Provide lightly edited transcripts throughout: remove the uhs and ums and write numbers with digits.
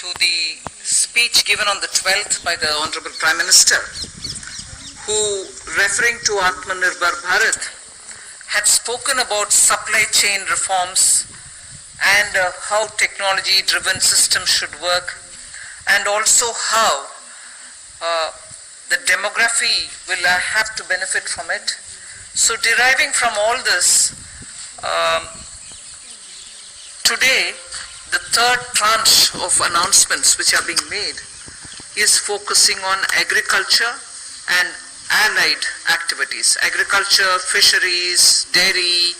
to the speech given on the 12th by the Honorable Prime Minister, who, referring to Atmanirbhar Bharat, had spoken about supply chain reforms and how technology-driven systems should work, and also how the demography will have to benefit from it. So deriving from all this, today the third tranche of announcements which are being made is focusing on agriculture and allied activities. Agriculture, fisheries, dairy,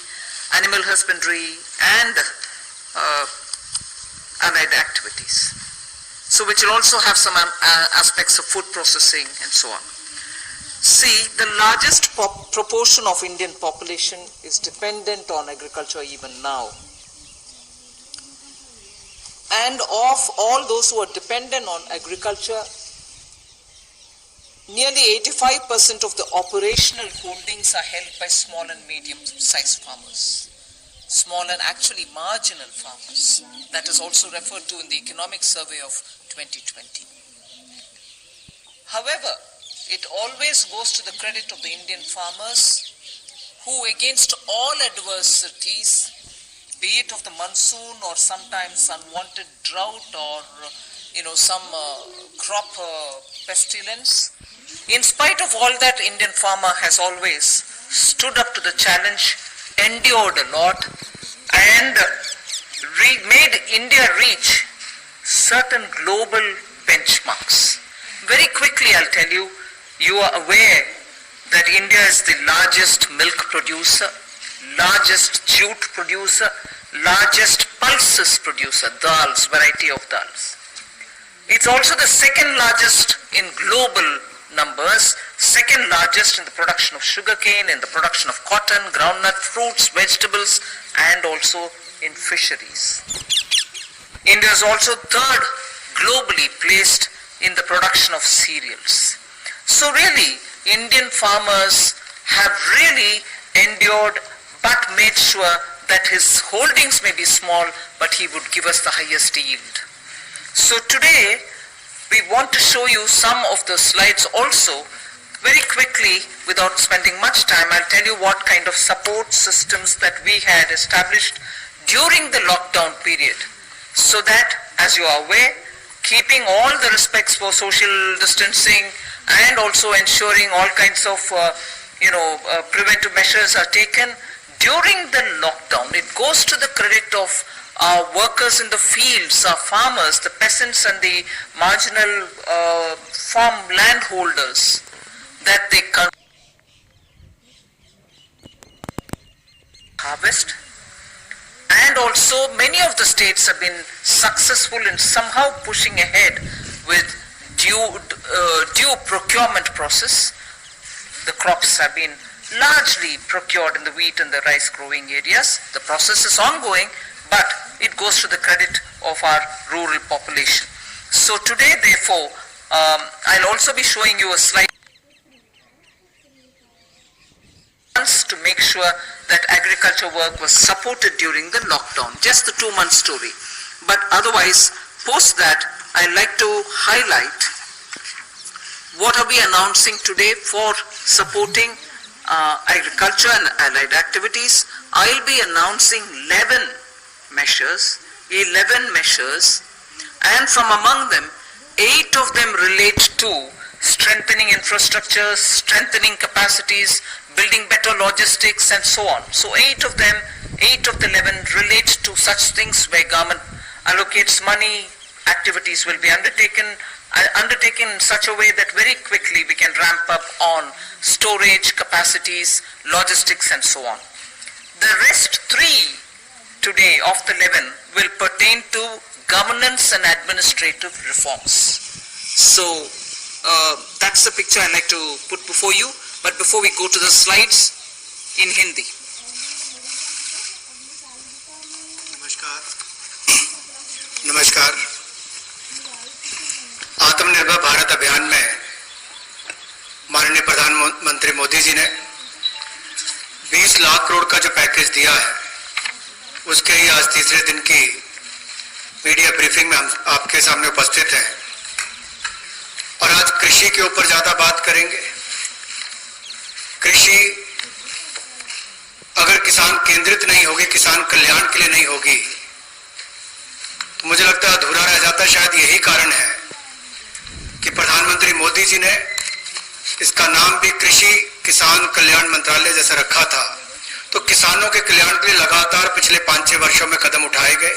animal husbandry, and allied activities. So which will also have some aspects of food processing and so on. See, the largest proportion of Indian population is dependent on agriculture even now. And of all those who are dependent on agriculture, nearly 85% of the operational holdings are held by small and medium-sized farmers. Small and actually marginal farmers. That is also referred to in the Economic Survey of 2020. However, it always goes to the credit of the Indian farmers who, against all adversities, be it of the monsoon or sometimes unwanted drought or some crop pestilence, in spite of all that, Indian farmer has always stood up to the challenge, endured a lot, and made India reach certain global benchmarks. Very quickly, I'll tell you, you are aware that India is the largest milk producer, largest jute producer, largest pulses producer, dals, variety of dals. It's also the second largest in global numbers, second largest in the production of sugarcane, in the production of cotton, groundnut, fruits, vegetables, and also in fisheries. India is also third globally placed in the production of cereals. So really, Indian farmers have really endured but made sure that his holdings may be small, but he would give us the highest yield. So today, we want to show you some of the slides also. Very quickly, without spending much time, I'll tell you what kind of support systems that we had established during the lockdown period. So that, as you are aware, keeping all the respects for social distancing and also ensuring all kinds of preventive measures are taken during the lockdown. It goes to the credit of our workers in the fields, our farmers, the peasants and the marginal farm landholders, that they can harvest. And also many of the states have been successful in somehow pushing ahead with due procurement process. The crops have been largely procured in the wheat and the rice growing areas. The process is ongoing, but it goes to the credit of our rural population. So today, therefore, I'll also be showing you a slide to make sure that agriculture work was supported during the lockdown, just the 2-month story. But otherwise, post that, I'd like to highlight what are we announcing today for supporting agriculture and allied activities. I'll be announcing 11 measures, and from among them, 8 of them relate to strengthening infrastructure, strengthening capacities, building better logistics, and so on. So 8 of the 11 relate to such things where government allocates money, activities will be undertaken in such a way that very quickly we can ramp up on storage, capacities, logistics, and so on. The rest 3 today of the 11 will pertain to governance and administrative reforms. So that's the picture I'd like to put before you. But before we go to the slides, in Hindi. नमस्कार। आत्मनिर्भर भारत अभियान में माननीय प्रधानमंत्री मोदी जी ने 20 लाख करोड़ का जो package दिया है, उसके ही आज तीसरे दिन की मीडिया ब्रीफिंग में हम आपके सामने उपस्थित हैं और आज कृषि के ऊपर ज्यादा बात करेंगे। कृषि अगर किसान केंद्रित नहीं होगी, किसान कल्याण के लिए नहीं होगी, तो मुझे लगता है अधूरा रह जाता। शायद यही कारण है कि प्रधानमंत्री मोदी जी ने इसका नाम भी कृषि किसान कल्याण मंत्रालय जैसा रखा था। तो किसानों के कल्याण के लिए लगातार पिछले 5-6 वर्षों में कदम उठाए गए,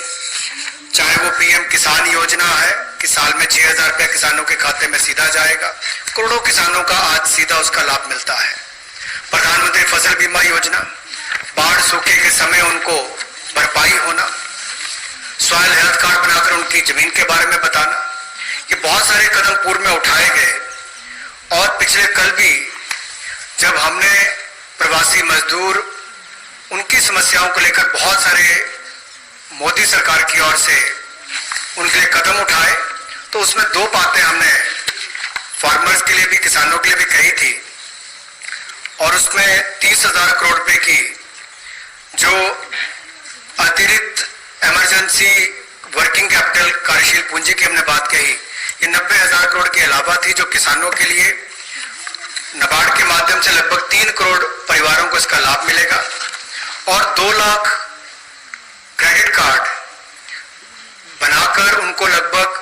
चाहे वो पीएम किसान योजना है कि साल में 6,000 रुपया किसानों के खाते में सीधा जाएगा। करोड़ों किसानों का आज सीधा उसका लाभ मिलता है। प्रधानमंत्री फसल बीमा योजना, बाढ़ सूखे के समय उनको भरपाई होना, सॉइल हेल्थ कार्ड बनाकर उनकी जमीन के बारे में बताना, ये बहुत सारे कदम पूर्व में उठाए गए। और पिछले कल भी जब हमने प्रवासी मजदूर उनकी समस्याओं को लेकर बहुत सारे मोदी सरकार की ओर से उनके लिए कदम उठाए, तो उसमें 2 बातें हमने फार्मर्स के लिए भी, किसानों के लिए भी कही थी। और उसमें 30,000 करोड़ रुपए की जो अतिरिक्त इमरजेंसी वर्किंग कैपिटल कार्यशील पूंजी की हमने बात कही, ये 90,000 करोड़ के अलावा थी, जो किसानों के लिए नाबार्ड के माध्यम से लगभग 3 करोड़ परिवारों को इसका लाभ मिलेगा। और 2 लाख क्रेडिट कार्ड बनाकर उनको लगभग